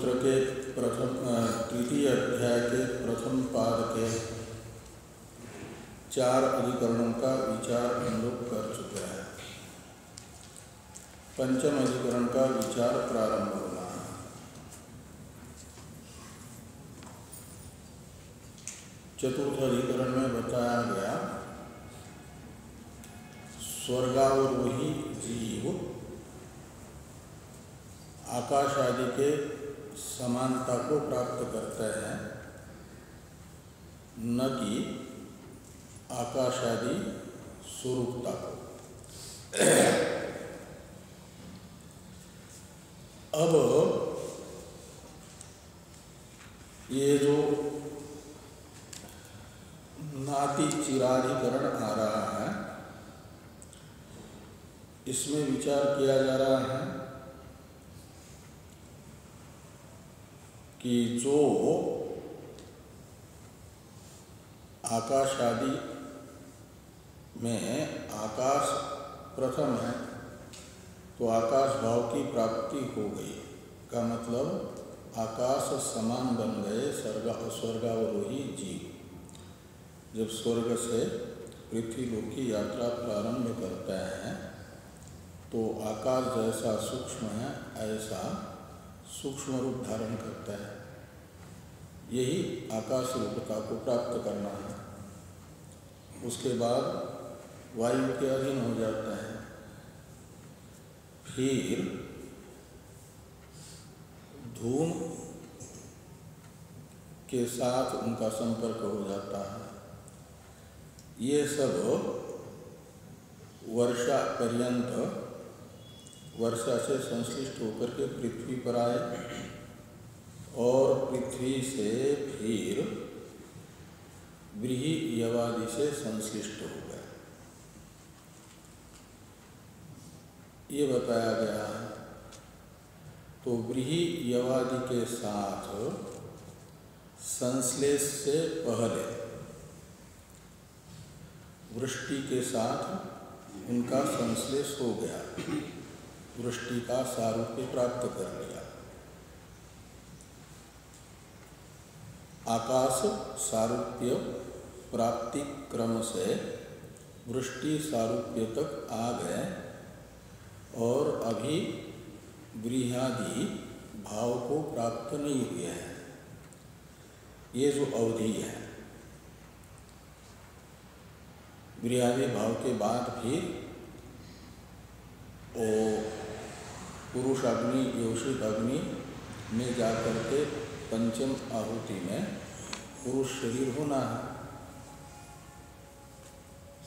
सूत्र के तृतीय अध्याय के प्रथम पाद के 4 अधिकरणों का विचार हम लोग कर चुके हैं। पंचम अधिकरण का विचार प्रारंभ होना है। चतुर्थ अधिकरण में बताया गया स्वर्गावरोही जीव आकाश आदि के समानता को प्राप्त करते हैं, न कि आकाश आदि स्वरूपता को। अब ये जो नाति चिराधिकरण आ रहा है, इसमें विचार किया जा रहा है कि जो आकाश आदि में आकाश प्रथम है, तो आकाश भाव की प्राप्ति हो गई का मतलब आकाश समान बन गए स्वर्गावरोही जीव। जब स्वर्ग से पृथ्वी लोक की यात्रा प्रारंभ करते हैं तो आकाश जैसा सूक्ष्म है ऐसा सूक्ष्म रूप धारण करता है। यही आकाश रूपता को प्राप्त करना है। उसके बाद वायु के अधीन हो जाता है, फिर धूम के साथ उनका संपर्क हो जाता है। ये सब वर्षा पर्यंत वर्षा से संश्लिष्ट होकर के पृथ्वी पर आए और पृथ्वी से फिर व्रीहि यवादि से संश्लिष्ट हो गए। ये बताया गया है। तो व्रीहि यवादि के साथ संश्लेष से पहले वृष्टि के साथ उनका संश्लेष हो गया, वृष्टि का सारूप्य प्राप्त कर लिया। आकाश सारूप्य प्राप्ति क्रम से वृष्टि सारूप्य तक आ गए और अभी व्रीहादि भाव को प्राप्त नहीं हुए हैं। ये जो अवधि है, व्रीहादि भाव के बाद फिर पुरुष अग्नि योषित अग्नि में जाकर के पंचम आहुति में पुरुष शरीर होना है।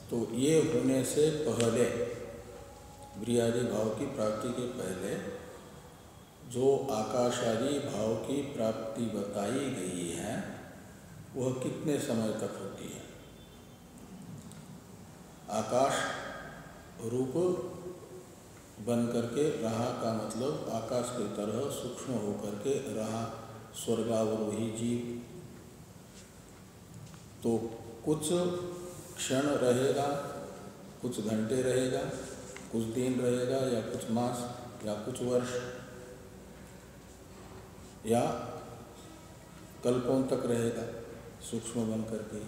तो ये होने से पहले व्रीहादि भाव की प्राप्ति के पहले जो आकाश आदि भाव की प्राप्ति बताई गई है वह कितने समय तक होती है? आकाश रूप बन करके रहा का मतलब आकाश की तरह सूक्ष्म होकर के रहा स्वर्गावरोही जीव। तो कुछ क्षण रहेगा, कुछ घंटे रहेगा, कुछ दिन रहेगा, या कुछ मास, या कुछ वर्ष, या कल्पों तक रहेगा सूक्ष्म बन करके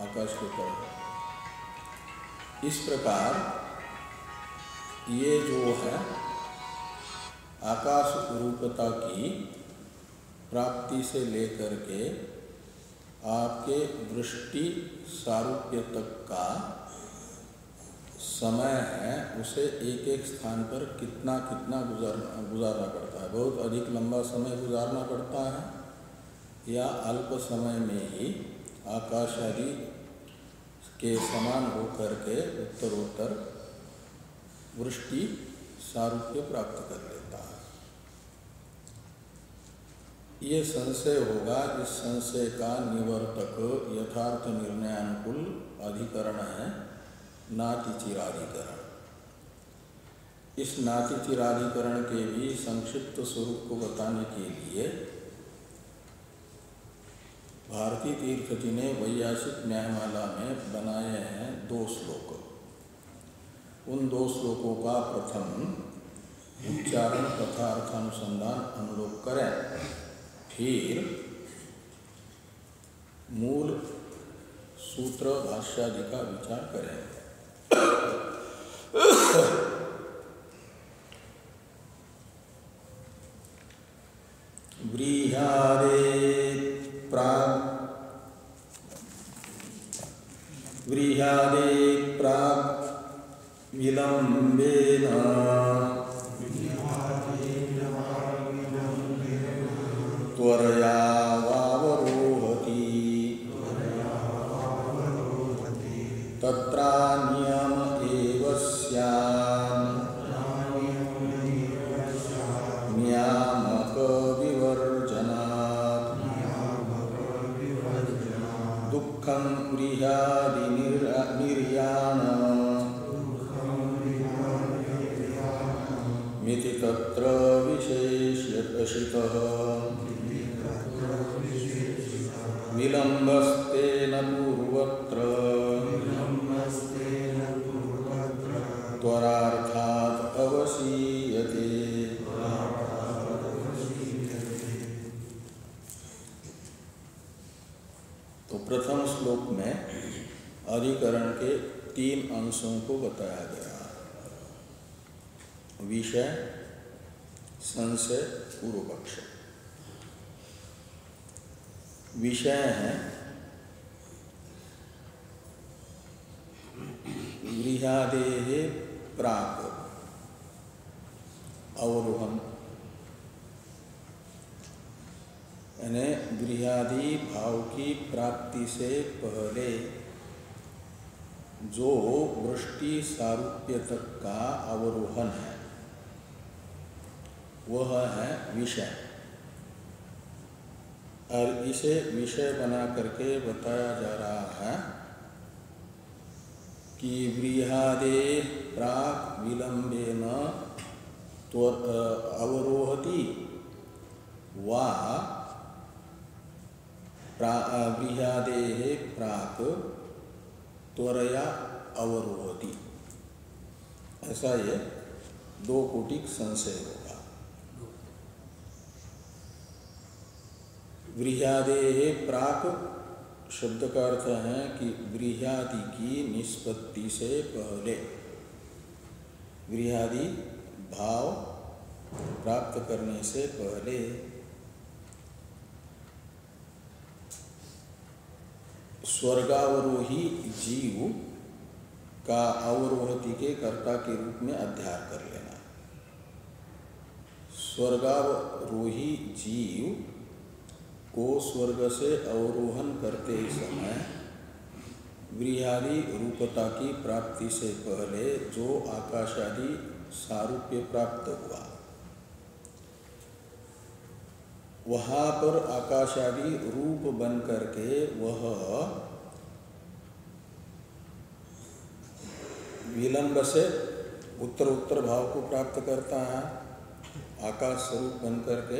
आकाश की तरह। इस प्रकार ये जो है आकाश रूपता की प्राप्ति से लेकर के आपके वृष्टि सारूप्य तक का समय है, उसे एक एक स्थान पर कितना कितना गुजारना पड़ता है। बहुत अधिक लंबा समय गुजारना पड़ता है या अल्प समय में ही आकाश आदि के समान होकर के उत्तरोत्तर वृष्टि सारूप्य प्राप्त कर लेता है। ये संशय होगा। इस संशय का निवर्तक यथार्थ निर्णयानुकूल अधिकरण है नातिचिराधिकरण। इस नातिचिराधिकरण के भी संक्षिप्त स्वरूप को बताने के लिए भारती तीर्थ जी ने वैयासिक न्यायमाला में बनाए हैं 2 श्लोक। उन 2 श्लोकों का प्रथम उच्चारण तथा अर्थानुसंधान हम लोग करें, फिर मूल सूत्र भाष्यादि का विचार करें। व्रीह्यादे प्राक् विलम्बेन त्वरया वावरोहति तत्रान्यम एव स्यान् नियामक विवर्जनात् दुःखं व्रीह्यादि निर्याण मिति तत्र विशेष्यतशितः विलम्बस्तेन पूर्वत्र त्वरार्थात् अवसीयते। तो प्रथम श्लोक में अधिकरण के 3 अंशों को बताया गया। विषय, संशय, पूर्व पक्ष। विषय है व्रीह्यादेः प्राक् अवरोहन, यानी व्रीह्यादि भाव की प्राप्ति से पहले जो वृष्टि सारूप्य तक का अवरोहन है वह है विषय, और इसे विषय बना करके बताया जा रहा है कि व्रीह्यादेः प्राक् विलम्बेन अवरोहति वा व्रीह्यादेः प्राक् त्वरया अवरोहति। ऐसा ये 2 कोटिक संशय होगा। व्रीह्यादेः प्राक् शब्द का अर्थ है कि व्रीह्यादि की निष्पत्ति से पहले, व्रीह्यादि भाव प्राप्त करने से पहले स्वर्गावरोही जीव का अवरोहति के कर्ता के रूप में अध्याय कर लेना। स्वर्गावरोही जीव को स्वर्ग से अवरोहन करते समय व्रीह्यादि रूपता की प्राप्ति से पहले जो आकाशादि सारूप्य प्राप्त हुआ, वहाँ पर आकाशादि रूप बन करके वह विलंब से उत्तर उत्तर भाव को प्राप्त करता है। आकाश स्वरूप बन करके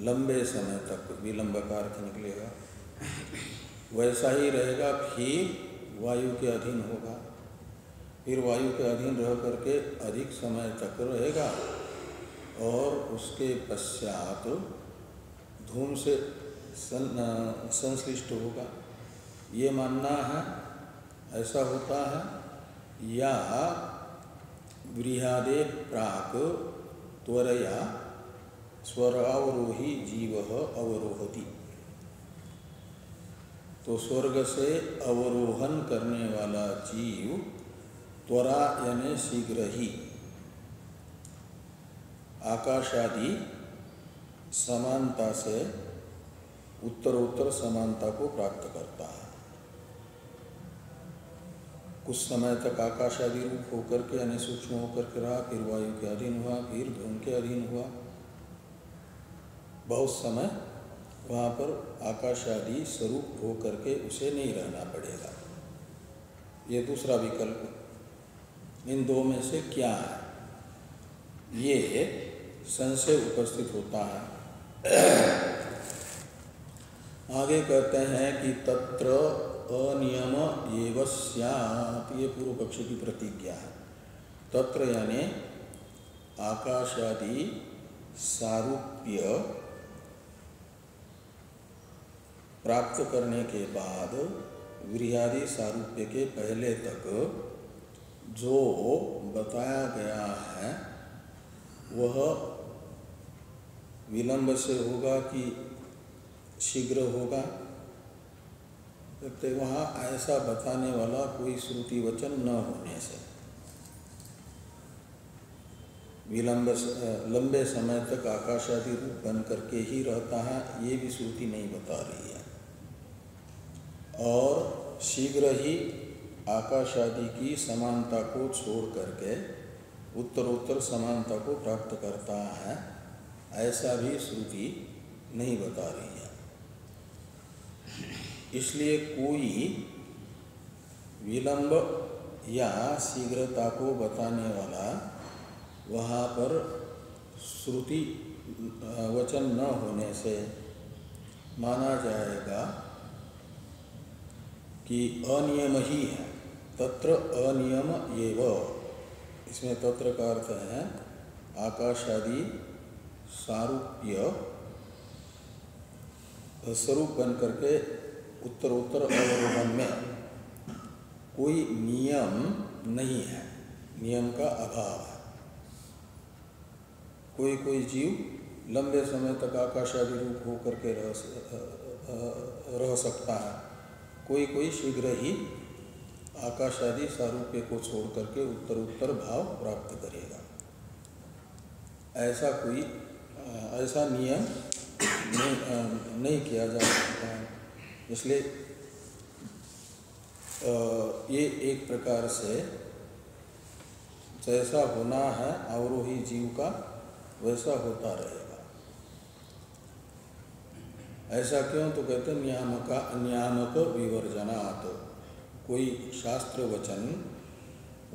लंबे समय तक विलंब का अर्थ निकलेगा, वैसा ही रहेगा। फिर वायु के अधीन होगा, फिर वायु के अधीन रह करके अधिक समय तक रहेगा और उसके पश्चात धूम से संश्लिष्ट होगा। ये मानना है ऐसा होता है, या व्रीह्यादेः प्राक् त्वरया स्वर्गावरोही जीव अवरोहति। तो स्वर्ग से अवरोहन करने वाला जीव त्वरा यानी शीघ्र ही आकाशादि समानता से उत्तरोत्तर समानता को प्राप्त करता है। कुछ समय तक आकाशादि रूप होकर के यानी सूक्ष्म होकर के रहा, फिर वायु के अधीन हुआ, फिर धूम के अधीन हुआ। बहुत समय वहाँ पर आकाशादि स्वरूप हो करके उसे नहीं रहना पड़ेगा। ये दूसरा विकल्प। इन 2 में से क्या है, ये संशय उपस्थित होता है। आगे कहते हैं कि तत्र अनियम एव स्यात्, ये पूर्व पक्ष की प्रतिज्ञा है। तत्र यानी आकाशादि सारूप्य प्राप्त करने के बाद व्रीहादि सारूप्य के पहले तक जो बताया गया है वह विलंब से होगा कि शीघ्र होगा, तो वहाँ ऐसा बताने वाला कोई श्रुति वचन न होने से विलंब लंबे समय तक आकाशादि रूप बन करके ही रहता है, ये भी श्रुति नहीं बता रही है। और शीघ्र ही आकाशादि की समानता को छोड़ करके उत्तरोत्तर समानता को प्राप्त करता है, ऐसा भी श्रुति नहीं बता रही है। इसलिए कोई विलंब या शीघ्रता को बताने वाला वहाँ पर श्रुति वचन न होने से माना जाएगा कि अनियम ही है। तत्र अनियम एव, इसमें तत्र का अर्थ है आकाशादि सारूप्य स्वरूप बन करके उत्तरोत्तर अवरोहन में कोई नियम नहीं है, नियम का अभाव है। कोई कोई जीव लंबे समय तक आकाशादि रूप होकर के रह सकता है, कोई कोई शीघ्र ही आकाशादि सारूप्य को छोड़ करके उत्तरोत्तर भाव प्राप्त करेगा। ऐसा कोई ऐसा नियम नहीं किया जा सकता है। इसलिए ये एक प्रकार से जैसा होना है अवरोही जीव का वैसा होता रहेगा। ऐसा क्यों? तो कहते हैं नियामक विवर्जनात्, कोई शास्त्र वचन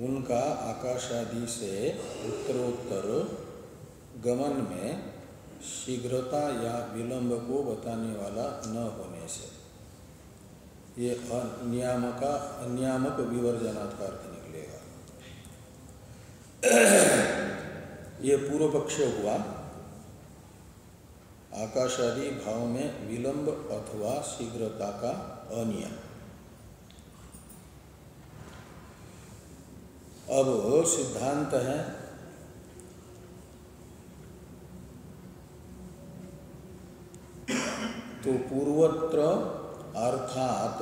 उनका आकाशादि से उत्तरोत्तर गमन में शीघ्रता या विलंब को बताने वाला न होने से ये नियामक विवर्जनात् का अर्थ निकलेगा। ये पूर्व पक्ष हुआ आकाशादि भाव में विलंब अथवा शीघ्रता का अनियम। अब सिद्धांत है तो पूर्वत्र अर्थात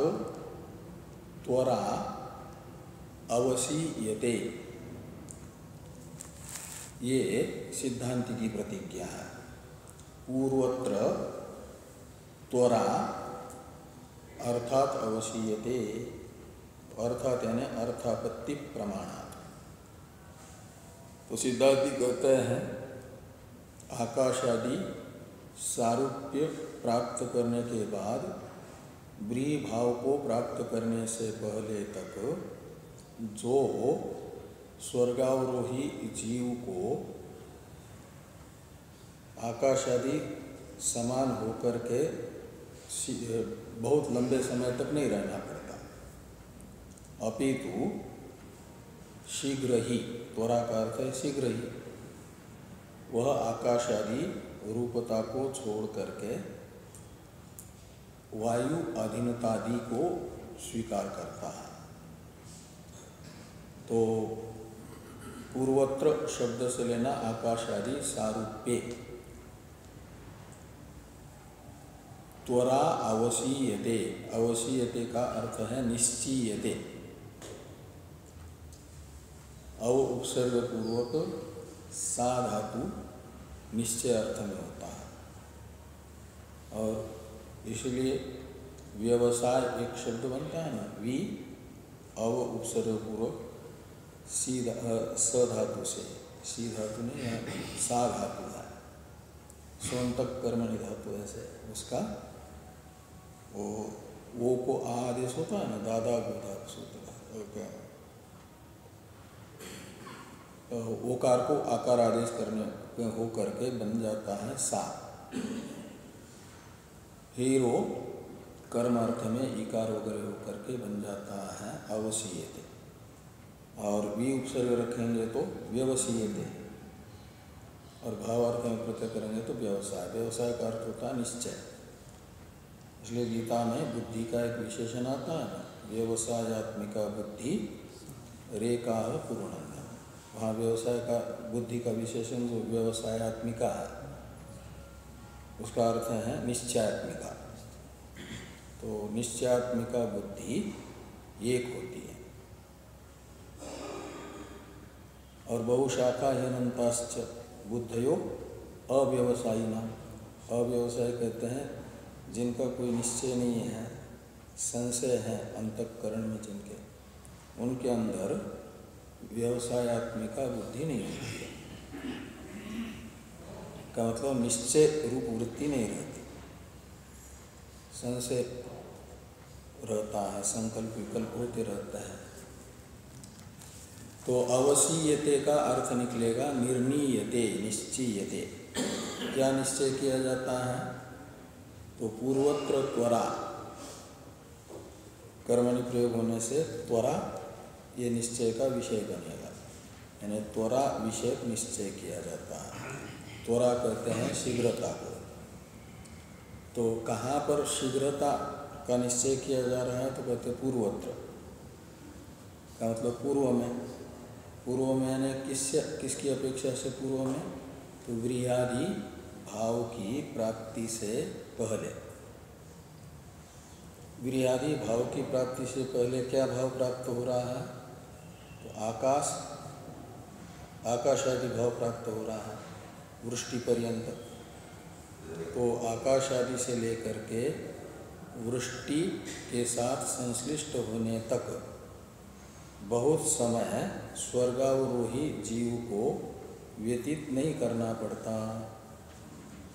त्वरा अवसीयते, ये सिद्धांत की प्रतिज्ञा है। पूर्वत्र त्वरा अर्थात अवसीयते, अर्थात यानी अर्थापत्ति प्रमाणात्। तो सिद्धांति कहते हैं आकाशादि सारूप्य प्राप्त करने के बाद व्रीहि भाव को प्राप्त करने से पहले तक जो स्वर्गावरोही जीव को आकाशादि समान होकर के बहुत लंबे समय तक नहीं रहना पड़ता, अपितु शीघ्र ही, त्वरा का अर्थ है शीघ्र ही, वह आकाशादि रूपता को छोड़ करके वायु अधीनतादि को स्वीकार करता है। तो पूर्वत्र शब्द से लेना आकाशादि सारूप्ये, त्वरा अवसीयते, अवसीयते का अर्थ है निश्चीयते, अव उपसर्ग पूर्वक सा धातु निश्चय अर्थ में होता है। और इसलिए व्यवसाय एक शब्द बनता है ना, वी अव उपसर्ग पूर्वक स धातु से, सी धातु नहीं है, सा धातु है, स्वंतक कर्मणि धातु ऐसे उसका वो को आदेश होता है ना, दादा गोधा सूत्र, ओकार को आकार आदेश करने हो करके बन जाता है सा। हीरो कर्म अर्थ में इकार वगैरह हो करके बन जाता है अवसीयते, और वी उपसर्ग रखेंगे तो व्यवसीयते, और भावार्थ में प्रत्यय करेंगे तो व्यवसाय। व्यवसाय का अर्थ होता है निश्चय। इसलिए गीता में बुद्धि का एक विशेषण आता है ना, व्यवसायात्मिका बुद्धि रेका पूर्णंदा। वहाँ व्यवसाय का बुद्धि का विशेषण जो व्यवसायात्मिका है उसका अर्थ है निश्चयात्मिका। तो निश्चयात्मिका बुद्धि एक होती है। और बहुशाखा ह्यनन्ताश्च बुद्धयो अव्यवसायिनां। अव्यवसाय कहते हैं जिनका कोई निश्चय नहीं है, संशय है अंतःकरण में जिनके, उनके अंदर व्यवसायात्मिका बुद्धि नहीं होती है। का मतलब निश्चय रूप वृत्ति नहीं रहती, संशय रहता है, संकल्प विकल्प होते रहता है। तो अवसीयते का अर्थ निकलेगा निर्णीयते, निश्चीयते। क्या निश्चय किया जाता है? तो पूर्वत्र त्वरा, कर्मणि प्रयोग होने से त्वरा ये निश्चय का विषय बनेगा, यानी त्वरा विषय निश्चय किया जाता है। त्वरा कहते हैं शीघ्रता को। तो कहाँ पर शीघ्रता का निश्चय किया जा रहा है? तो कहते पूर्वत्र का मतलब पूर्व में। पूर्व में यानी किसकी अपेक्षा से पूर्व में? तो व्रीहादि भाव की प्राप्ति से पहले। व्रीहादि भाव की प्राप्ति से पहले क्या भाव प्राप्त हो रहा है? तो आकाश आदि भाव प्राप्त हो रहा है वृष्टि पर्यंत। तो आकाश आदि से लेकर के वृष्टि के साथ संश्लिष्ट होने तक बहुत समय स्वर्गावरोही जीव को व्यतीत नहीं करना पड़ता,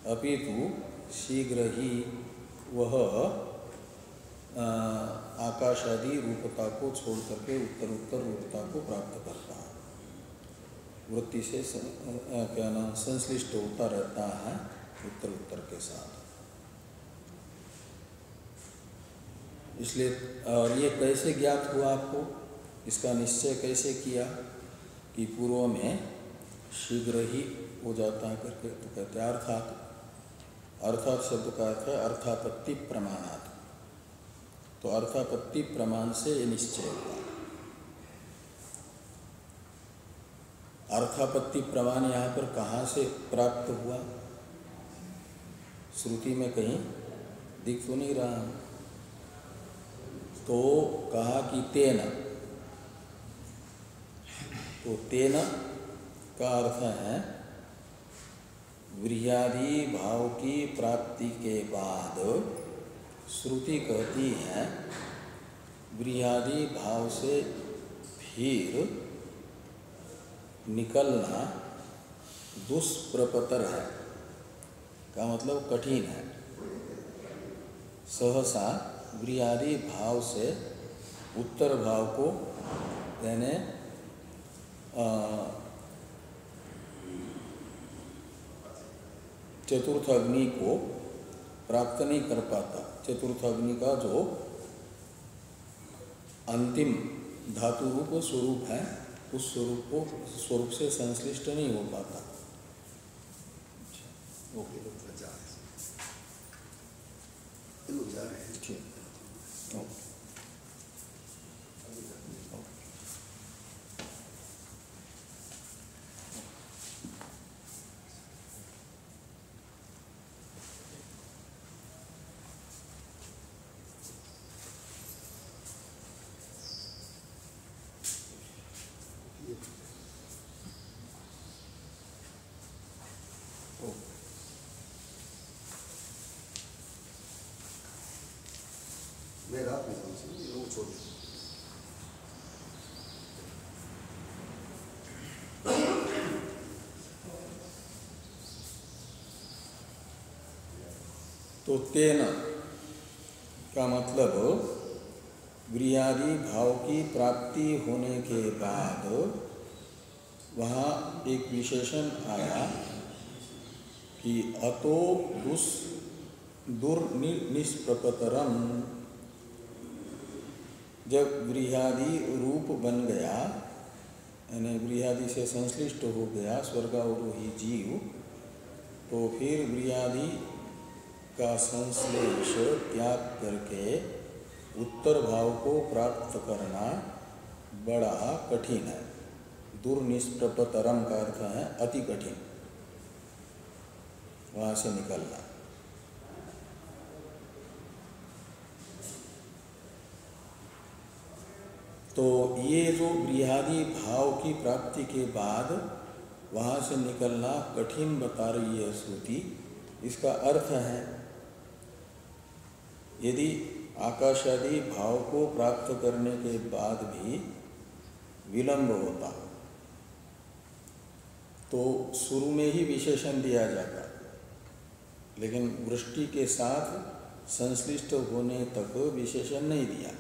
अपितु शीघ्र ही वह आकाश आदि रूपता को छोड़ करके उत्तर रूपता को प्राप्त करता है। वृत्ति से क्या नाम संश्लिष्ट होता रहता है उत्तर के साथ। इसलिए और ये कैसे ज्ञात हुआ आपको? इसका निश्चय कैसे किया कि पूर्व में शीघ्र ही हो जाता है करके? तो कहते हैं अर्थात। अर्थात शब्द का अर्थ है अर्थापत्ति प्रमाणात्। तो अर्थापत्ति प्रमाण से ये निश्चय हुआ। अर्थापत्ति प्रमाण यहाँ पर कहाँ से प्राप्त हुआ? श्रुति में कहीं दिख तो नहीं रहा। तो कहा कि तेन, तो तेन का अर्थ है व्रीहादि भाव की प्राप्ति के बाद श्रुति कहती है व्रीहादि भाव से फिर निकलना दुष्प्रपतर है, का मतलब कठिन है। सहसा व्रीहादि भाव से उत्तर भाव को यानी चतुर्थ अग्नि को प्राप्त नहीं कर पाता। चतुर्थ अग्नि का जो अंतिम धातु रूप स्वरूप है उस स्वरूप से संश्लिष्ट नहीं हो पाता। ओके, ठीक। तो तेन का मतलब व्रीहादि भाव की प्राप्ति होने के बाद वहाँ एक विशेषण आया कि अतो दुर्निष्प्रपतरम। जब व्रीहादि रूप बन गया यानी ब्रियादि से संश्लिष्ट हो गया स्वर्गावरोही जीव, तो फिर ब्रियादि का संश्लेष त्याग करके उत्तर भाव को प्राप्त करना बड़ा कठिन है। दुर्निष्प्रपतरम का अर्थ है अति कठिन, वहाँ से निकलना। तो ये जो ब्रियादि भाव की प्राप्ति के बाद वहाँ से निकलना कठिन बता रही है श्रुति। इसका अर्थ है यदि आकाशादि भाव को प्राप्त करने के बाद भी विलंब होता तो शुरू में ही विशेषण दिया जाता, लेकिन वृष्टि के साथ संश्लिष्ट होने तक विशेषण नहीं दिया।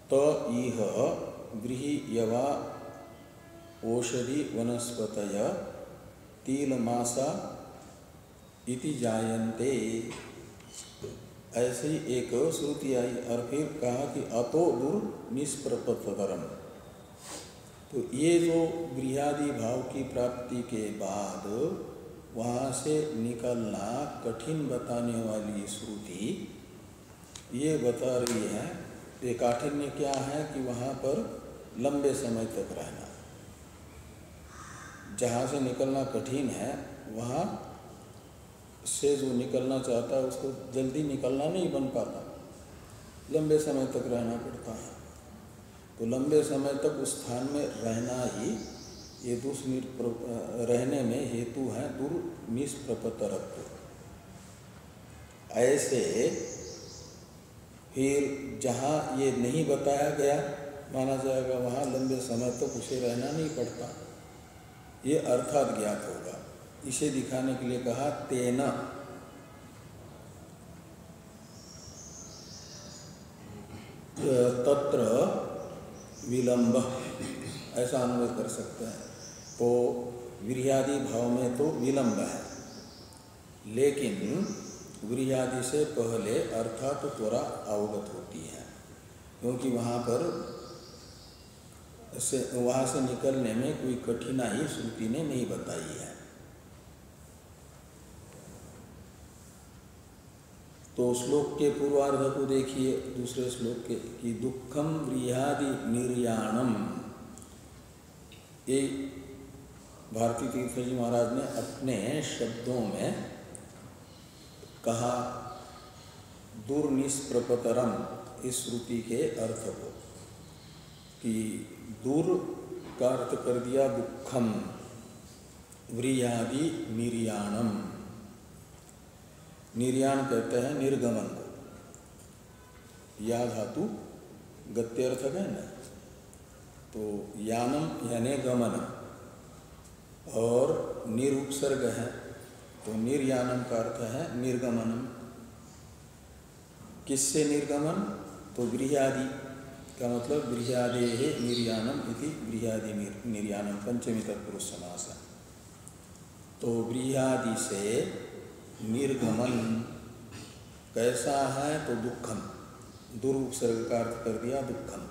तो इह गृहीयवा औषधि वनस्पतय तिलमासा इति जायन्ते, ऐसे ही एक श्रुति आई और फिर कहा कि अतो दुर्निष्प्रपतरम। तो ये जो गृहादि भाव की प्राप्ति के बाद वहाँ से निकलना कठिन बताने वाली श्रुति ये बता रही है, ये काठिन्य क्या है कि वहाँ पर लंबे समय तक रहना। जहाँ से निकलना कठिन है वहाँ से जो निकलना चाहता है उसको जल्दी निकलना नहीं बन पाता, लंबे समय तक रहना पड़ता है। तो लंबे समय तक उस स्थान में रहना ही ये रहने में हेतु है दुर्निष्प्रपतरत्व। ऐसे फिर जहाँ ये नहीं बताया गया माना जाएगा वहाँ लंबे समय तक उसे रहना नहीं पड़ता, ये अर्थात ज्ञात होगा। इसे दिखाने के लिए कहा तेना, तत्र विलंब, ऐसा अनुवाद कर सकते हैं। तो गृहादि भाव में तो विलंब है, लेकिन गृहादि से पहले अर्थात तो त्वरा अवगत होती है, क्योंकि वहाँ से निकलने में कोई कठिनाई श्रुति ने नहीं बताई है। तो श्लोक के पूर्वार्ध को देखिए, दूसरे श्लोक के कि दुखम गृहादि निर्याणम। ये भारती तीर्थ जी महाराज ने अपने शब्दों में कहा दुर्निष्प्रपतरम इस श्रुति के अर्थ को, कि दूर का अर्थ कर दिया दुखम, गृहादि निर्याणम। निर्याण कहते हैं निर्गमन को, या धातु गत्यर्थक है ना, तो यानम यानी गमन, और निरुपसर्ग है तो निर्यानम का अर्थ है निर्गमनम। किससे निर्गमन? तो गृहादि का मतलब गृहादे निर्यानम इति गृहादि निर्यानम, पंचमी तत्पुरुष समास है। तो गृहादि से निर्गमन कैसा है? तो दुखम, दुर्उपसर्ग का अर्थ कर दिया दुखम,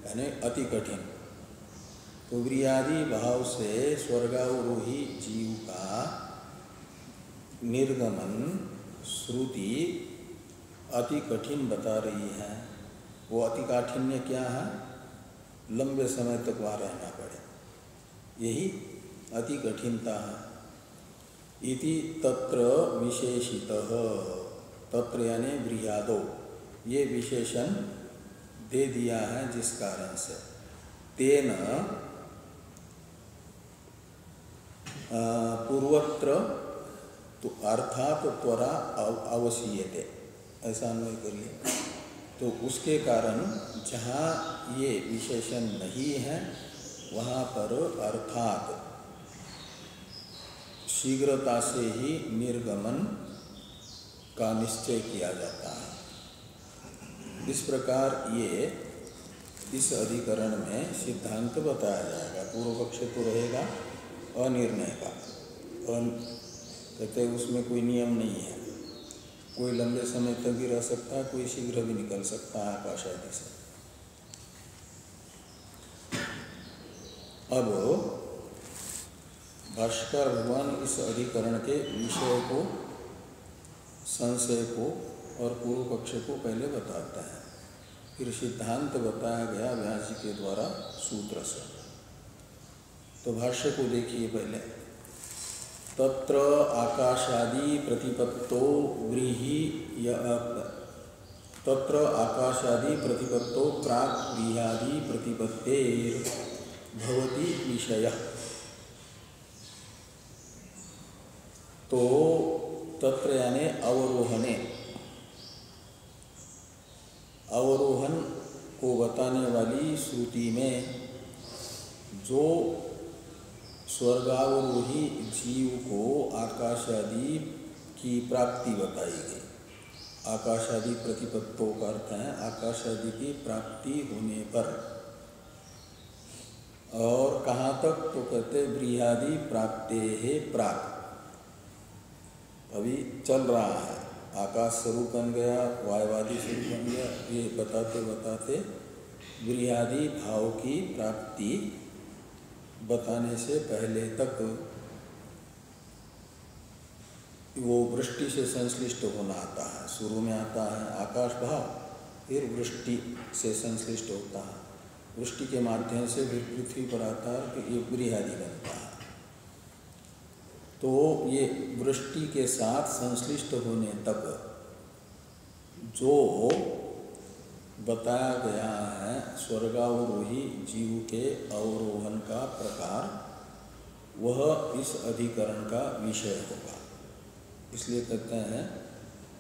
यानी अति कठिन। तो गृहादि भाव से स्वर्गावरोही जीव का निर्गमन श्रुति अति कठिन बता रही है। वो अति काठिन्य क्या है? लंबे समय तक वहाँ रहना पड़े, यही अति कठिनता है। इति तत्र विशेषितः, तत्र यानी गृहादो, ये विशेषण दे दिया है जिस कारण से तेन पूर्वत्र तो अर्थात त्वरा अवसीयते, ऐसा अन्वय करिए। तो उसके कारण जहाँ ये विशेषण नहीं है वहाँ पर अर्थात शीघ्रता से ही निर्गमन का निश्चय किया जाता है। इस प्रकार ये इस अधिकरण में सिद्धांत बताया जाएगा। पूर्व पक्ष तो रहेगा अनिर्णय का, कहते उसमें कोई नियम नहीं है, कोई लंबे समय तक भी रह सकता है, कोई शीघ्र भी निकल सकता है आकाश आदि से। अब भाष्यकार भगवान इस अधिकरण के विषय को, संशय को और पूर्व पक्ष को पहले बताता है, फिर सिद्धांत बताया गया व्यास जी के द्वारा सूत्र से। तो भाष्य को देखिए पहले। तत्र आकाशादि प्रतिपत्तो व्रीहि तत्र आकाशादि प्रतिपत्तो प्राक् व्रीहादि प्रतिपत्तेर् भवति विषयः। तो तत्र यानी अवरोहने, अवरोहन को बताने वाली श्रुति में जो स्वर्गावरोही जीव को आकाशादि की प्राप्ति बताई गई। आकाशादि प्रतिपत्तों का अर्थ है आकाशादि की प्राप्ति होने पर। और कहाँ तक? तो कहते व्रीहादि प्राप्ते है प्राक, अभी चल रहा है। आकाश स्वरूप बन गया, वायुवादि स्वरूप बन गया, ये बताते बताते व्रीहादि भाव की प्राप्ति बताने से पहले तक वो वृष्टि से संश्लिष्ट होना आता है। शुरू में आता है आकाश भाव, फिर वृष्टि से संश्लिष्ट होता है, वृष्टि के माध्यम से फिर पृथ्वी पर आता है, फिर ये व्रीहादि बनता है। तो ये वृष्टि के साथ संश्लिष्ट होने तक जो बताया गया है स्वर्गावरोही जीव के अवरोहन का प्रकार, वह इस अधिकरण का विषय होगा। इसलिए कहते हैं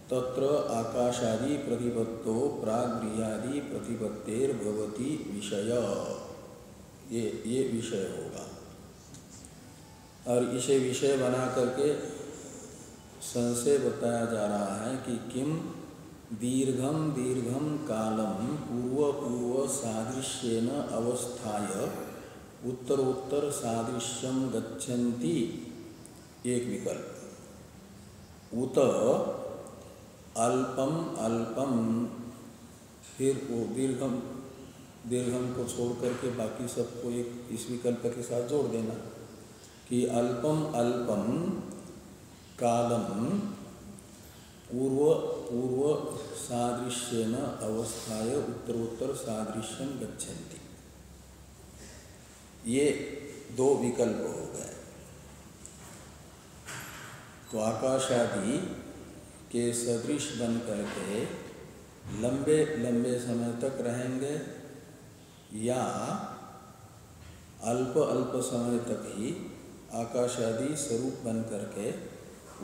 तत्र आकाशादि प्रतिपत्तो प्राग्व्रीहादि प्रतिपत्तेर भवति विषय, ये विषय होगा। और इसे विषय बना करके संशय बताया जा रहा है कि किम दीर्घम दीर्घम कालम पूर्व पूर्व सादृश्येन अवस्थाय उत्तरोत्तर सादृश्यम गच्छन्ति, एक विकल्प। उत अल्पम अल्पम, फिर वो दीर्घम दीर्घम को छोड़ करके बाकी सबको एक इस विकल्प के साथ जोड़ देना कि अल्पम अल्पम कालम पूर्व पूर्व सादृश्येन अवस्थाय उत्तरोत्तर सादृश्यम गच्छन्ति। ये दो विकल्प हो गए। तो आकाशादि के सदृश बन करके लंबे लंबे समय तक रहेंगे या अल्प अल्प समय तक ही आकाशादि स्वरूप बन करके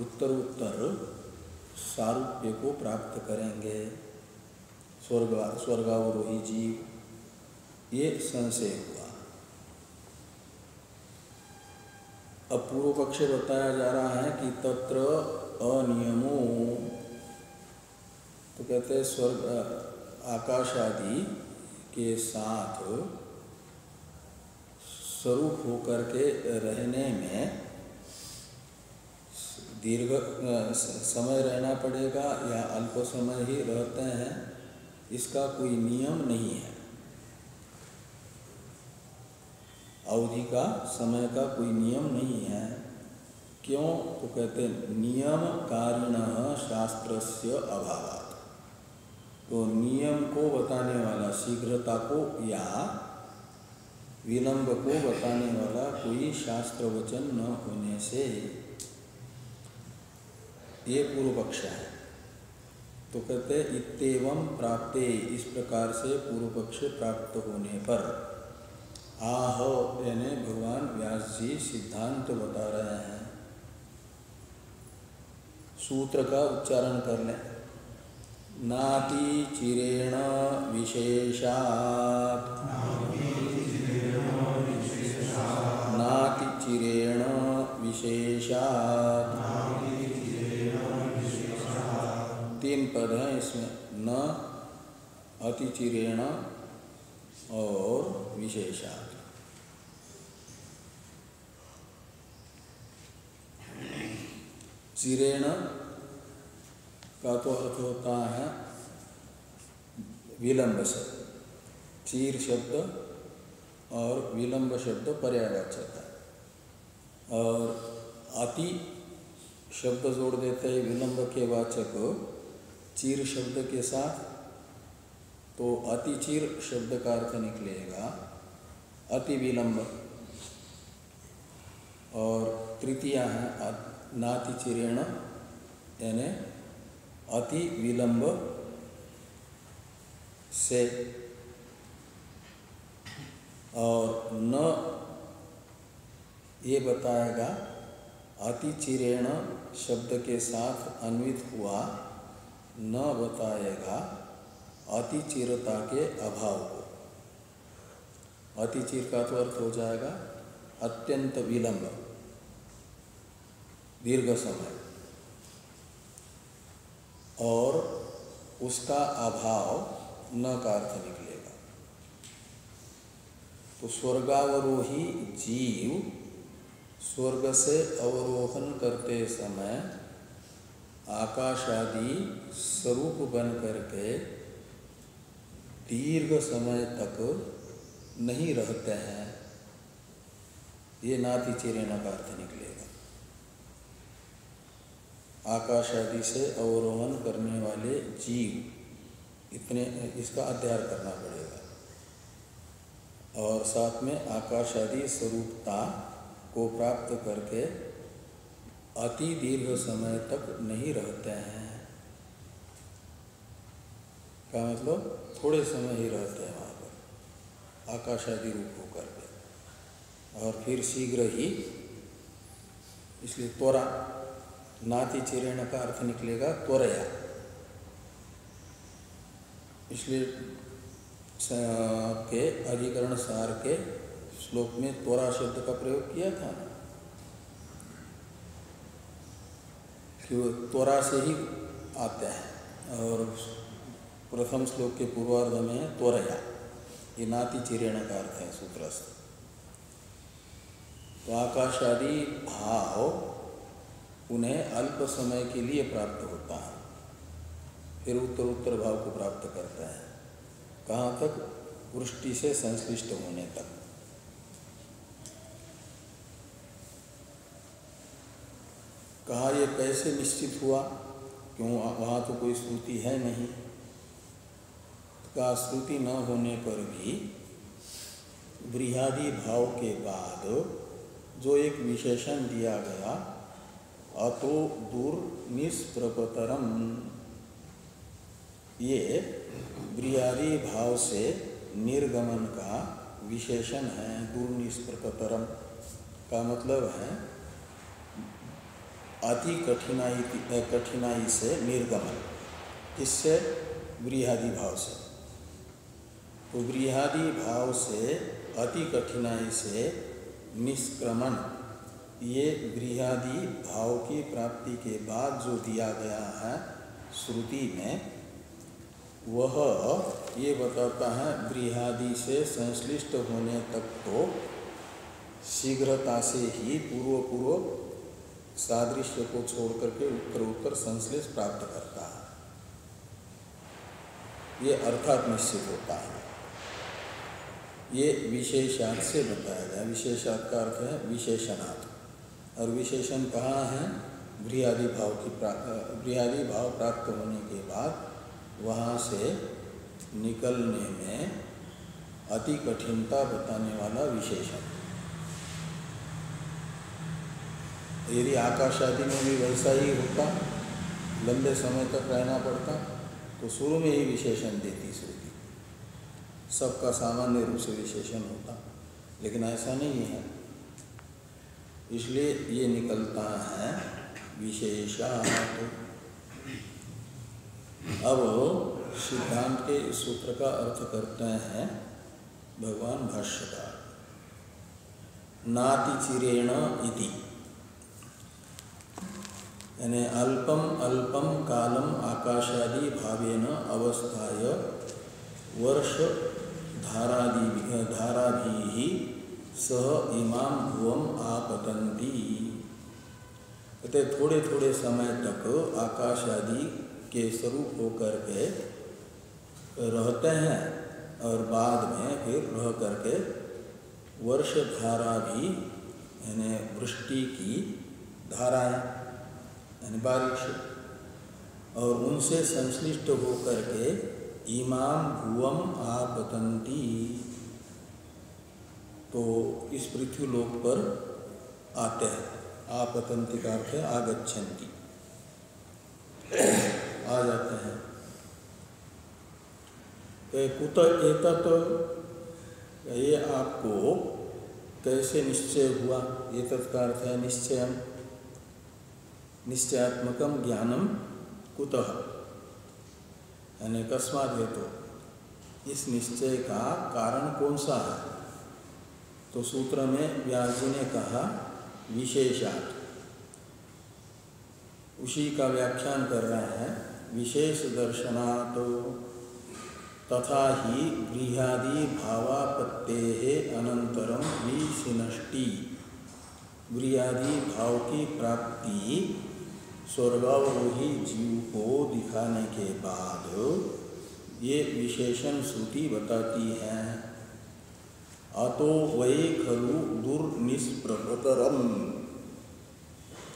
उत्तर उत्तर सारूप्य को प्राप्त करेंगे स्वर्गावरोही जीव, ये संशय हुआ। अब पूर्व पक्ष बताया जा रहा है कि तत्र अनियमो, तो कहते हैं स्वर्ग आकाशादि के साथ स्वरूप होकर के रहने में दीर्घ समय रहना पड़ेगा या अल्प समय ही रहते हैं, इसका कोई नियम नहीं है। अवधि का, समय का कोई नियम नहीं है। क्यों? तो कहते हैं नियम कारिणः शास्त्रस्य अभावात्। तो नियम को बताने वाला, शीघ्रता को या विलंब को बताने वाला कोई शास्त्र वचन न होने से, ये पूर्व पक्ष है। तो कहते इत्येवं प्राप्ते, इस प्रकार से पूर्व पक्ष प्राप्त होने पर आह, यानी भगवान व्यास जी सिद्धांत बता रहे हैं। सूत्र का उच्चारण कर लें। नाति चिरेण विशेषात्, नाति चिरेण विशेषात्, तीन पद हैं इसमें, न, अतिचिरेण और विशेषात्। चिरेण का तो अर्थ होता है विलंब से। चीर शब्द और विलंब शब्द पर्यायवाचक है। और अति शब्द जोड़ देते हैं विलंब के वाचक चीर शब्द के साथ, तो अतिचीर शब्द का अर्थ निकलेगा अति विलंब। और तृतीया है नातिचिरेण, यानी अति विलंब से। और न ये बताएगा अतिचिरेण शब्द के साथ अन्वित हुआ, न बताएगा अतिचिरता के अभाव को। अतिचिर का तो अर्थ हो जाएगा अत्यंत विलंब, दीर्घ समय, और उसका अभाव न का अर्थ निकलेगा। तो स्वर्गावरोही जीव स्वर्ग से अवरोहण करते समय आकाशादि स्वरूप बन करके दीर्घ समय तक नहीं रहते हैं, ये नातिचिरेण का अर्थ निकलेगा। आकाश आदि से अवरोहण करने वाले जीव, इतने इसका अध्ययन करना पड़ेगा। और साथ में आकाश आदि स्वरूपता को प्राप्त करके अति दीर्घ समय तक नहीं रहते हैं, का मतलब थोड़े समय ही रहते हैं वहाँ पर आकाश आदि रूप होकर के, और फिर शीघ्र ही, इसलिए त्वरा, नातिचिरेण का अर्थ निकलेगा त्वरया। इसलिए के अधिकरण सार के श्लोक में त्वरा शब्द का प्रयोग किया था, कि वो त्वरा से ही आते हैं। और प्रथम श्लोक के पूर्वार्ध में त्वरया, ये नातिचिरेण का अर्थ है सूत्रस्थ। तो आकाश आदि भाव उन्हें अल्प समय के लिए प्राप्त होता है, फिर उत्तर उत्तर भाव को प्राप्त करता है। कहाँ तक? वृष्टि से संश्लिष्ट होने तक। कहा ये कैसे निश्चित हुआ? क्यों वहाँ तो कोई श्रुति है नहीं। का श्रुति न होने पर भी बृहदि भाव के बाद जो एक विशेषण दिया गया, अतो दूर निष्प्रपतरम, ये बृहदि भाव से निर्गमन का विशेषण है। दूर निष्प्रपतरम का मतलब है अति कठिनाई से निर्गमन। किससे? बृहदि भाव से। तो बृहदि भाव से अति कठिनाई से निष्क्रमण, ये बृहदि भाव की प्राप्ति के बाद जो दिया गया है श्रुति में, वह ये बताता है बृहदि से संश्लिष्ट होने तक तो शीघ्रता से ही पूर्व सादृश्य को छोड़ करके उत्तर उत्तर संश्लेष प्राप्त करता है। ये अर्थात निश्चित होता है। ये विशेषार्थ से बताया गया। विशेषार्थ का अर्थ है विशेषणार्थ, और विशेषण कहाँ है? बृहदि भाव प्राप्त होने के बाद वहाँ से निकलने में अति कठिनता बताने वाला विशेषण। यदि आकाश आदि में भी वैसा ही होता, लंबे समय तक रहना पड़ता, तो शुरू में ही विशेषण देती श्रुति, सबका सामान्य रूप से विशेषण होता। लेकिन ऐसा नहीं है, इसलिए ये निकलता है विशेषात्। अब सिद्धांत के इस सूत्र का अर्थ करते हैं भगवान भाष्यकार। नातिचिरेण इति, यानी अल्पम अल्पम कालम आकाशादि भावेन अवस्थाय वर्ष धाराभिः सह इमाम भुवम आपतंती। कहते थोड़े थोड़े समय तक आकाश आदि के स्वरूप होकर के रहते हैं, और बाद में फिर रह करके वर्ष धारा भी यानी वृष्टि की धाराएं यानी बारिश, और उनसे संश्लिष्ट होकर के इमाम भुवम आपतंती, तो इस पृथ्वी लोक पर आते हैं। आपतंती का अर्थ है आगच्छन्ति, आ जाते हैं। कुत एतत्, ये आपको कैसे निश्चय हुआ? एतत् का अर्थ है निश्चयम, निश्चयात्मकम ज्ञानम कुतः, यानी कस्मात् हेतु, इस निश्चय का कारण कौन सा है? तो सूत्र में व्यास जी ने कहा विशेषात्, उसी का व्याख्यान कर रहे हैं। विशेष दर्शनात् तथा ही गृहादि भावापत्तेः अनंतरम विशिनष्टि, गृहादि भाव की प्राप्ति स्वर्गावरोही जीव को दिखाने के बाद ये विशेषण श्रुति बताती है। अतो वै खलु दुर्निष्प्रभतरम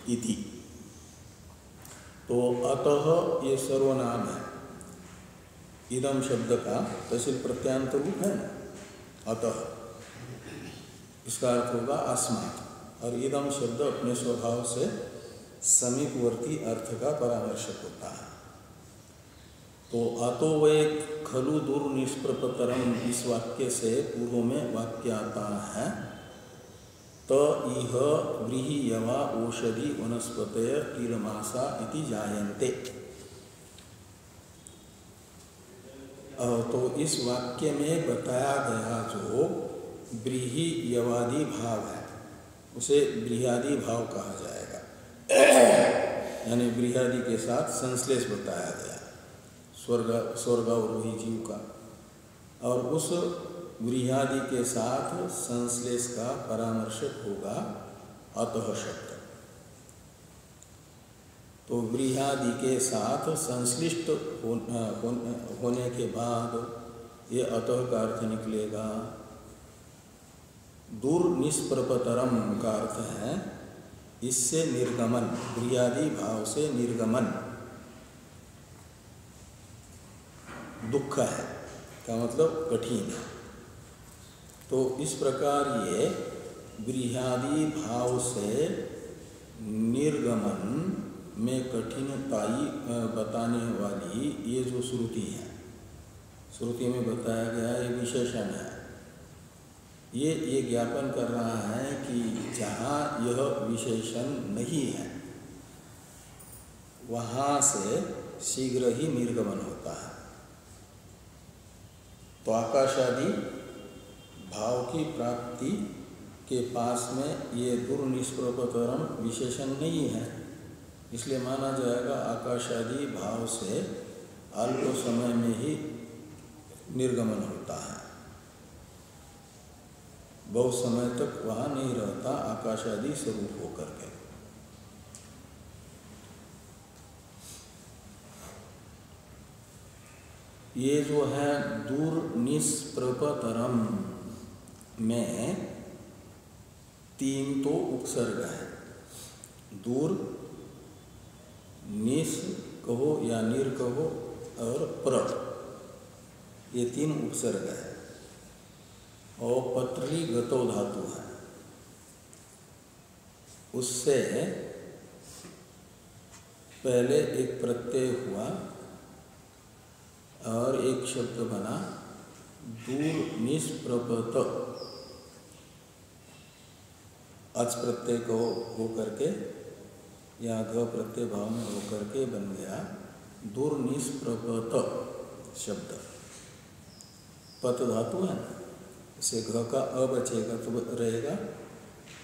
इति, तो अतः ये सर्वनाम है। इदम शब्द का तहसील प्रत्यांत रूप है अतः, इसका अर्थ होगा अस्मात्, और इदम शब्द अपने स्वभाव से समीपवर्ती अर्थ का परामर्शक होता है। तो अतो वै खलु दुर्निष्प्रभतरम, इस वाक्य से पूर्व में वाक्य आता है त इह व्रीहि यवा औषधि वनस्पतय तीरमासा इति जायन्ते। तो इस वाक्य में बताया गया जो व्रीहि यवादि भाव है उसे बृहदि भाव कहा जाएगा, यानी बृहदि के साथ संश्लेष बताया गया स्वर्गावरोही जीव का, और उस बृहदि के साथ संश्लेष का परामर्शक होगा अतः शब्द। तो बृहदि के साथ संश्लिष्ट होने के बाद ये अतः का अर्थ निकलेगा। दुर्निष्प्रभतरम का अर्थ है इससे निर्गमन, बृहदि भाव से निर्गमन दुख है का मतलब कठिन है। तो इस प्रकार ये बृहदि भाव से निर्गमन में कठिनताई बताने वाली ये जो श्रुति है, श्रुति में बताया गया ये विशेषण है। ये ज्ञापन कर रहा है कि जहाँ यह विशेषण नहीं है वहाँ से शीघ्र ही निर्गमन होता है। तो आकाशादि भाव की प्राप्ति के पास में ये दुर्निष्प्रभतरम विशेषण नहीं है, इसलिए माना जाएगा आकाशादि भाव से अल्प समय में ही निर्गमन होता है, बहुत समय तक वहाँ नहीं रहता आकाशादि स्वरूप होकर के। ये जो है दुर्निष्प्रभतरम में तीन तो उपसर्ग है, दूर निस कहो या निर कहो और प्र, ये तीन उपसर्ग है, और पत्री गतो धातु है, उससे पहले एक प्रत्यय हुआ और एक शब्द बना दूर निष्प्रभत, अच प्रत्यय को हो करके या घ प्रत्यय भाव में हो करके बन गया दूर निष्प्रभत शब्द। पत धातु है, इसे घ का अ बचेगा तो रहेगा,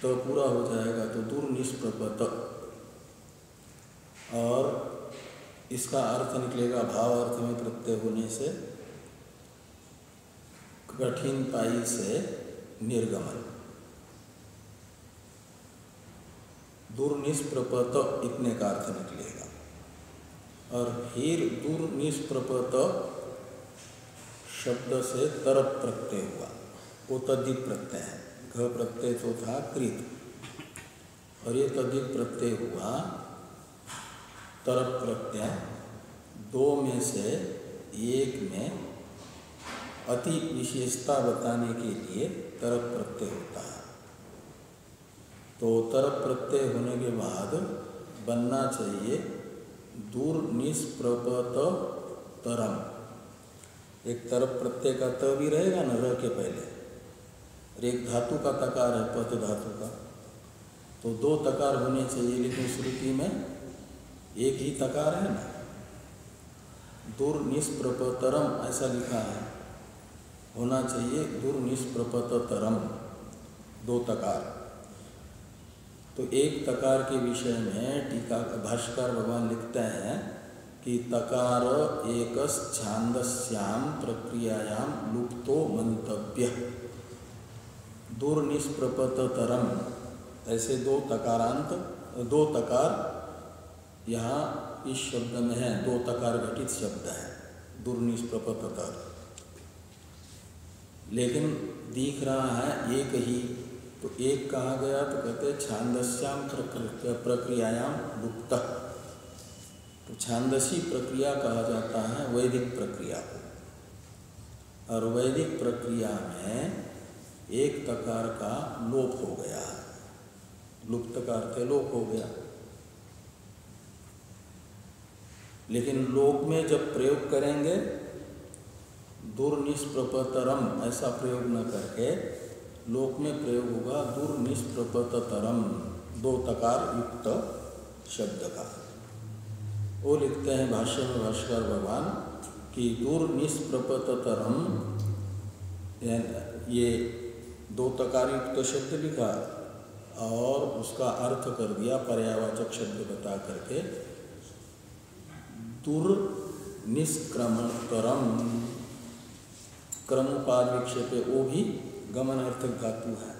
तो पूरा हो जाएगा तो दूर निष्प्रभत, और इसका अर्थ निकलेगा भाव अर्थ में प्रत्यय होने से कठिनताई से निर्गमन, दुर्निष्प्रभत इतने का अर्थ निकलेगा। और फिर दुर्निष्प्रभत शब्द से तरप प्रत्यय हुआ, वो तद्धित प्रत्यय है, घ प्रत्यय तो था कृत, और ये तद्धित प्रत्यय हुआ तरप प्रत्यय। दो में से एक में अति विशेषता बताने के लिए तरप प्रत्यय होता है। तो तरप प्रत्यय होने के बाद बनना चाहिए दूर निष्प्रपत तरम। एक तरप प्रत्यय का त भी रहेगा न र के पहले, और एक धातु का तकार है पत धातु का, तो दो तकार होने चाहिए, लेकिन श्रुति में एक ही तकार है ना। दूर निष्प्रपतरम ऐसा लिखा है, होना चाहिए दूर निष्प्रपतरम, दो तकार। तो एक तकार के विषय में टीका भाष्यकार भगवान लिखते हैं कि तकार एकस छांदस्याम प्रक्रियायाम लुप्तो मंतव्य दूर निष्प्रपतरम। ऐसे दो तकारांत, दो तकार यहाँ इस शब्द में है, दो तकार घटित शब्द है दूर निष्प्रपतर, लेकिन दिख रहा है एक ही। तो एक कहा गया तो कहते छांदस्याम प्रक्रियायाम लुप्त। तो छांदसी प्रक्रिया कहा जाता है वैदिक प्रक्रिया को, और वैदिक प्रक्रिया में एक तकार का लोप हो गया, लुप्त का अर्थ लोप हो गया। लेकिन लोक में जब प्रयोग करेंगे दूर निष्प्रपतरम ऐसा प्रयोग न करके लोक में प्रयोग होगा दूर निष्प्रपतरम, दो तकार युक्त शब्द का। वो लिखते हैं भाष्य में भाष्यकार भगवान कि दूर निष्प्रपतरम, ये दो तकार युक्त शब्द लिखा और उसका अर्थ कर दिया पर्यायवाचक शब्द बता करके दूर निष्क्रमणतरम। क्रमोपाद विक्षेपे वो भी गमनार्थक धातु है,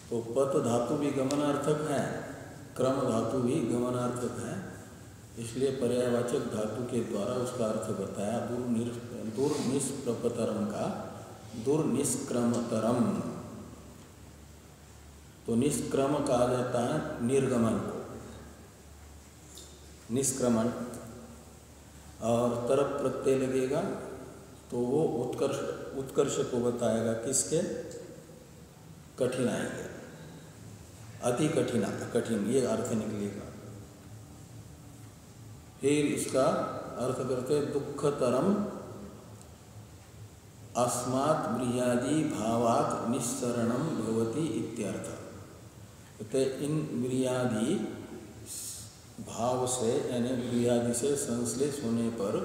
तो पत धातु भी गमनार्थक है, क्रम धातु भी गमनार्थक है, इसलिए पर्यायवाचक धातु के द्वारा उसका अर्थ बताया दूर निष्प्रपतरम का दूर निष्क्रमतरम। तो निष्क्रम कहा जाता है निर्गमन को, निष्क्रमण, और तरप प्रत्यय लगेगा तो वो उत्कर्ष को बताएगा, किसके? कठिनाई के, अति कठिन ये अर्थ निकलेगा। फिर इसका अर्थ करते दुःखतरम अस्मात् ब्रियादि भावात् निस्सरणम भवति इत्यर्थ। कहते इन ब्रियादि भाव से, यानी ब्रियादि से संश्लेष होने पर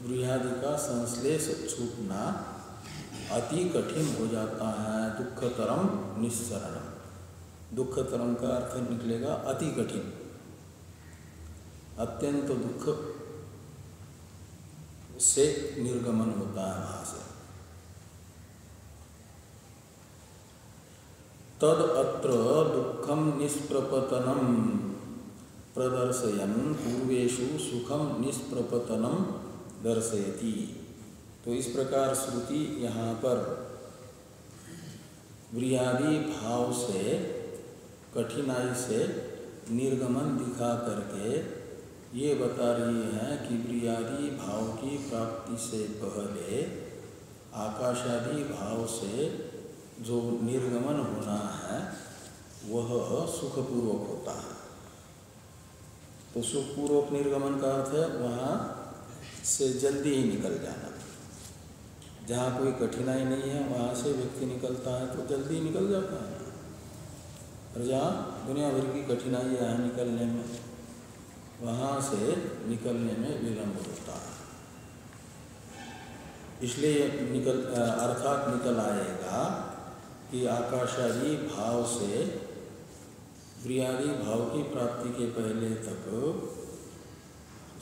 ब्रियादि का संश्लेष छूटना अति कठिन हो जाता है। दुःखतरम निस्सरणम, दुःखतरम का अर्थ निकलेगा अति कठिन, अत्यंत दुख से निर्गमन होता है वहां से। तद अत्र दुःखम निष्प्रपतनम प्रदर्शयन् पूर्वेषु सुखम निष्प्रपतनम दर्शयति। तो इस प्रकार श्रुति यहाँ पर ब्रियादि भाव से, कठिनाई से निर्गमन दिखा करके ये बता रही है कि ब्रियादि भाव की प्राप्ति से पहले आकाशादि भाव से जो निर्गमन होना है वह सुखपूर्वक होता है। तो सुखपूर्वक निर्गमन का अर्थ है वहाँ से जल्दी ही निकल जाना। जहाँ कोई कठिनाई नहीं है वहाँ से व्यक्ति निकलता है तो जल्दी निकल जाता है, और जहाँ दुनिया भर की कठिनाई है निकलने में, वहाँ से निकलने में विलंब होता है। इसलिए अर्थात निकल आएगा कि आकाशादि भाव से ब्रियादि भाव की प्राप्ति के पहले तक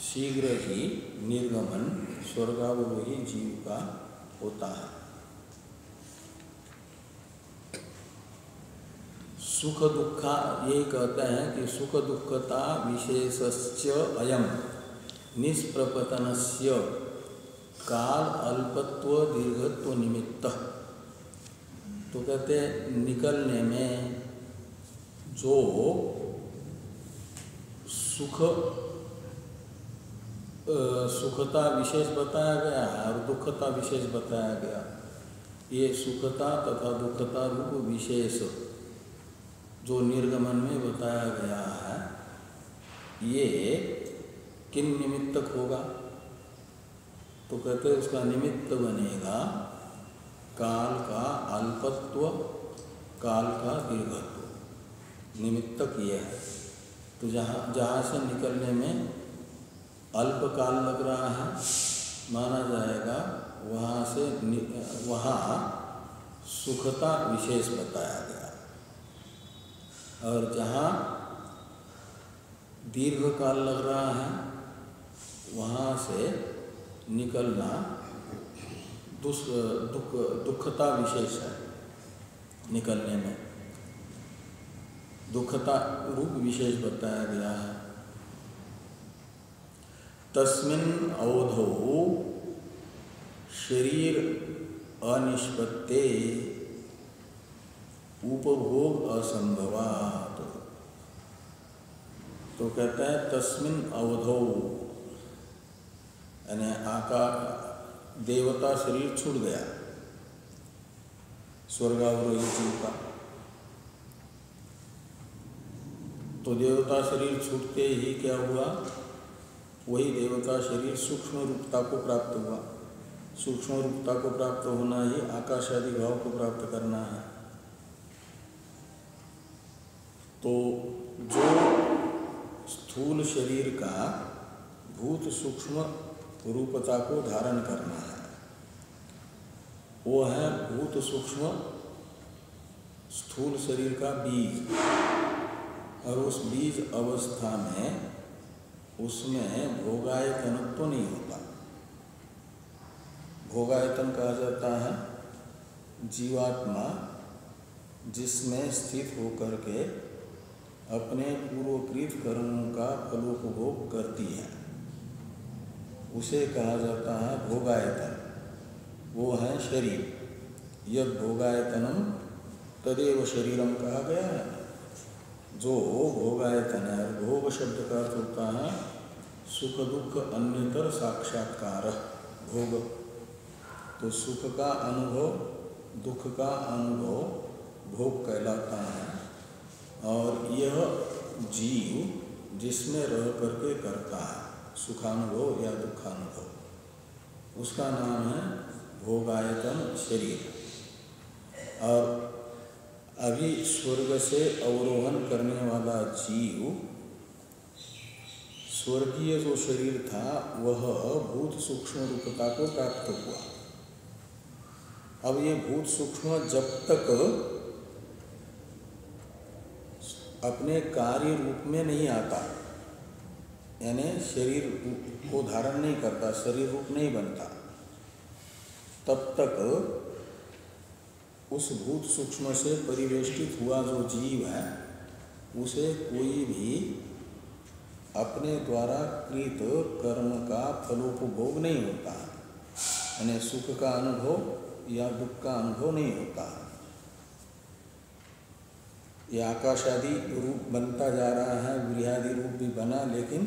शीघ्र ही निर्गमन स्वर्गावरोही जीव का होता है। सुख दुखा, ये कहते हैं कि सुख दुखता विशेषस्य अयम निष्प्रपतनस्य काल अल्पत्व दीर्घत्व निमित्त। तो कहते निकलने में जो सुखता विशेष बताया गया है और दुखता विशेष बताया गया। ये सुखता तथा दुखता रूप विशेष जो निर्गमन में बताया गया है, ये किन निमित्तक होगा? तो कहते हैं उसका निमित्त बनेगा काल का अल्पत्व, काल का दीर्घत्व। निमित्तक ये है। तो जहाँ से निकलने में अल्प काल लग रहा है माना जाएगा, वहाँ सुखता विशेष बताया गया। और जहाँ दीर्घ काल लग रहा है वहाँ से निकलना दुखता विशेष है। निकलने में दुखता रूप विशेष बताया गया है। तस्मिन् अवधौ शरीर अनिष्पत्ते उपभोग असंभवात्। तो कहता है तस्मिन् अवधौ, यानी देवता शरीर छूट गया स्वर्गावरोही जीव का। तो देवता शरीर छूटते ही क्या हुआ? वही देवता शरीर सूक्ष्म रूपता को प्राप्त हुआ। सूक्ष्म रूपता को प्राप्त होना ही आकाश आदि भाव को प्राप्त करना है। तो जो स्थूल शरीर का भूत सूक्ष्म रूपता को धारण करना है, वो है भूत सूक्ष्म स्थूल शरीर का बीज। और उस बीज अवस्था में उसमें भोगायतन तो नहीं होता। भोगायतन कहा जाता है जीवात्मा जिसमें स्थित होकर के अपने पूर्वकृत कर्मों का फलोपभोग करती है, उसे कहा जाता है भोगायतन। वो है शरीर। यद भोगायतनम तदेव शरीरम कहा गया है। जो भोगायतन है, भोग शब्द का अर्थ होता है सुख दुख अन्यतर साक्षात्कार। भोग तो सुख का अनुभव, दुख का अनुभव भोग कहलाता है। और यह जीव जिसमें रह करके करता है सुखानुभव या दुखानुभव, उसका नाम है भोगायतन शरीर। और अभी स्वर्ग से अवरोहण करने वाला जीव, स्वर्गीय जो शरीर था वह भूत सूक्ष्म रूपता को प्राप्त हुआ। अब ये भूत सूक्ष्म जब तक अपने कार्य रूप में नहीं आता, यानी शरीर को धारण नहीं करता, शरीर रूप नहीं बनता, तब तक उस भूत सूक्ष्म से परिवेष्टित हुआ जो जीव है उसे कोई भी अपने द्वारा कृत कर्म का फलोपभोग नहीं होता, यानी सुख का अनुभव या दुख का अनुभव नहीं होता। यह आकाश आदि रूप बनता जा रहा है, गृहादि रूप भी बना, लेकिन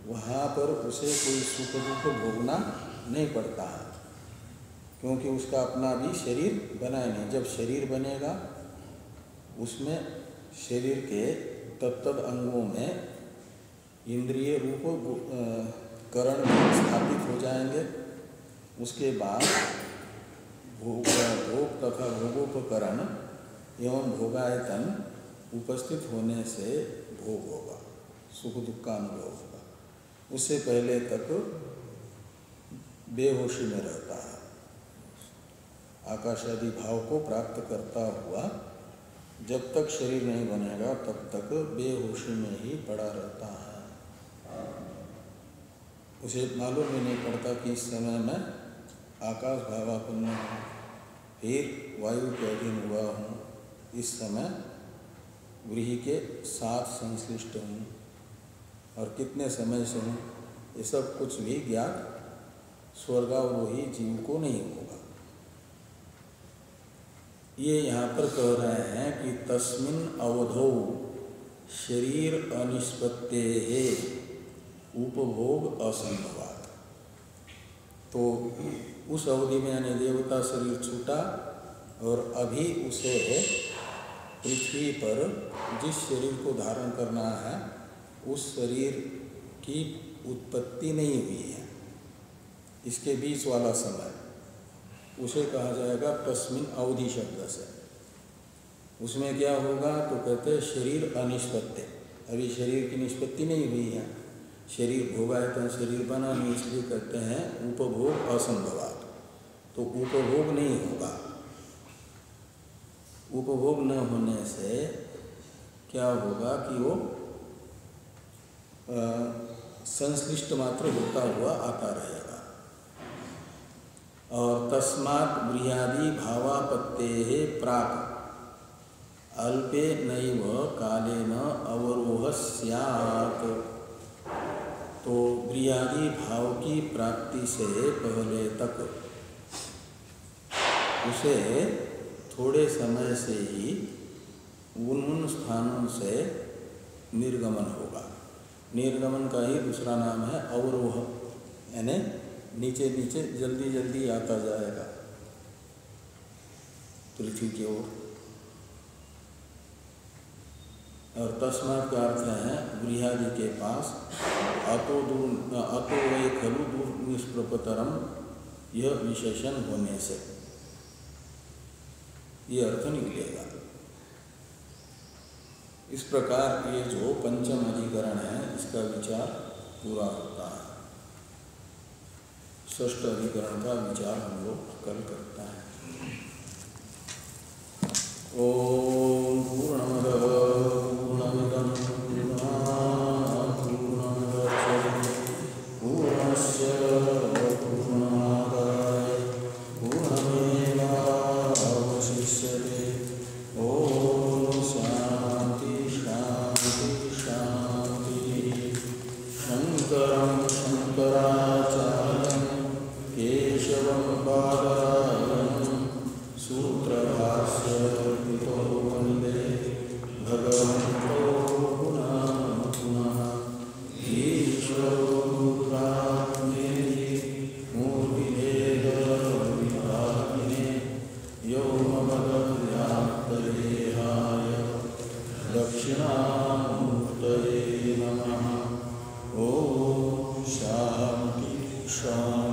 वहाँ पर उसे कोई सुख दुख भोगना नहीं पड़ता है, क्योंकि उसका अपना भी शरीर बना ही नहीं। जब शरीर बनेगा उसमें शरीर के तत्तद अंगों में इंद्रिय रूप करण स्थापित हो जाएंगे। उसके बाद भोग तथा भोगोपकरण एवं भोगायतन उपस्थित होने से भोग होगा, सुख दुख का अनुभव होगा। उससे पहले तक बेहोशी में रहता है। आकाश आदि भाव को प्राप्त करता हुआ जब तक शरीर नहीं बनेगा तब तक बेहोशी में ही पड़ा रहता है। उसे मालूम भी नहीं पड़ता कि इस समय मैं आकाश भावापन्न हूँ, फिर वायु के अधीन हुआ हूँ, इस समय व्रीहि के साथ संश्लिष्ट हूँ और कितने समय से हूँ, ये सब कुछ भी ज्ञात स्वर्गावरोही जीव को नहीं होगा। ये यहाँ पर कह रहे हैं कि तस्मिन् अवधौ शरीर अनिष्पत्तेः उपभोग असंभवात्। तो उस अवधि में यानी देवता शरीर छूटा और अभी उसे पृथ्वी पर जिस शरीर को धारण करना है उस शरीर की उत्पत्ति नहीं हुई है, इसके बीच वाला समय उसे कहा जाएगा तस्मिन् अवधि शब्द से। उसमें क्या होगा तो कहते हैं शरीर अनिष्पत्ति, अभी शरीर की निष्पत्ति नहीं हुई है, शरीर भोगायतन शरीर बना नहीं, इसलिए कहते हैं उपभोग असंभवात्। तो उपभोग नहीं होगा, उपभोग न होने से क्या होगा कि वो संश्लिष्ट मात्र होता हुआ आता रहेगा। और तस्मात् गृहादि भावापत्तेः प्राक् अल्पे नैव कालेन अवरोह स्यात्। तो गृहादि भाव की प्राप्ति से पहले तक उसे थोड़े समय से ही उन स्थानों से निर्गमन होगा। निर्गमन का ही दूसरा नाम है अवरोह, यानी नीचे नीचे जल्दी जल्दी आता जाएगा पृथ्वी की ओर। और तस्मात् का अर्थ है गृहादि के पास अतो वै खलु दूर निष्प्रपतरम, यह विशेषण होने से ये अर्थ निकलेगा। इस प्रकार ये जो पंचम अधिकरण है इसका विचार पूरा होता है। षष्ठ अधिकरण का विचार हम लोग कल करते हैं। ओम पूर्णमदः पूर्णमिदं पूर्णात् पूर्णमुदच्यते पूर्णस्य पूर्णमादाय पूर्णमेवावशिष्यते। ओम शांति शांति शांति। शंकरं शंकराचार्यं केशवं बादरायणं सूत्रभाष्यकृतो वन्दे भगवन्तो पुनः पुनः। ईश्वरो गुरुरात्मेति मूर्तिभेदविभागिने व्योमवद्व्याप्तदेहाय दक्षिणामूर्तये नमः। ओम शांति शांति।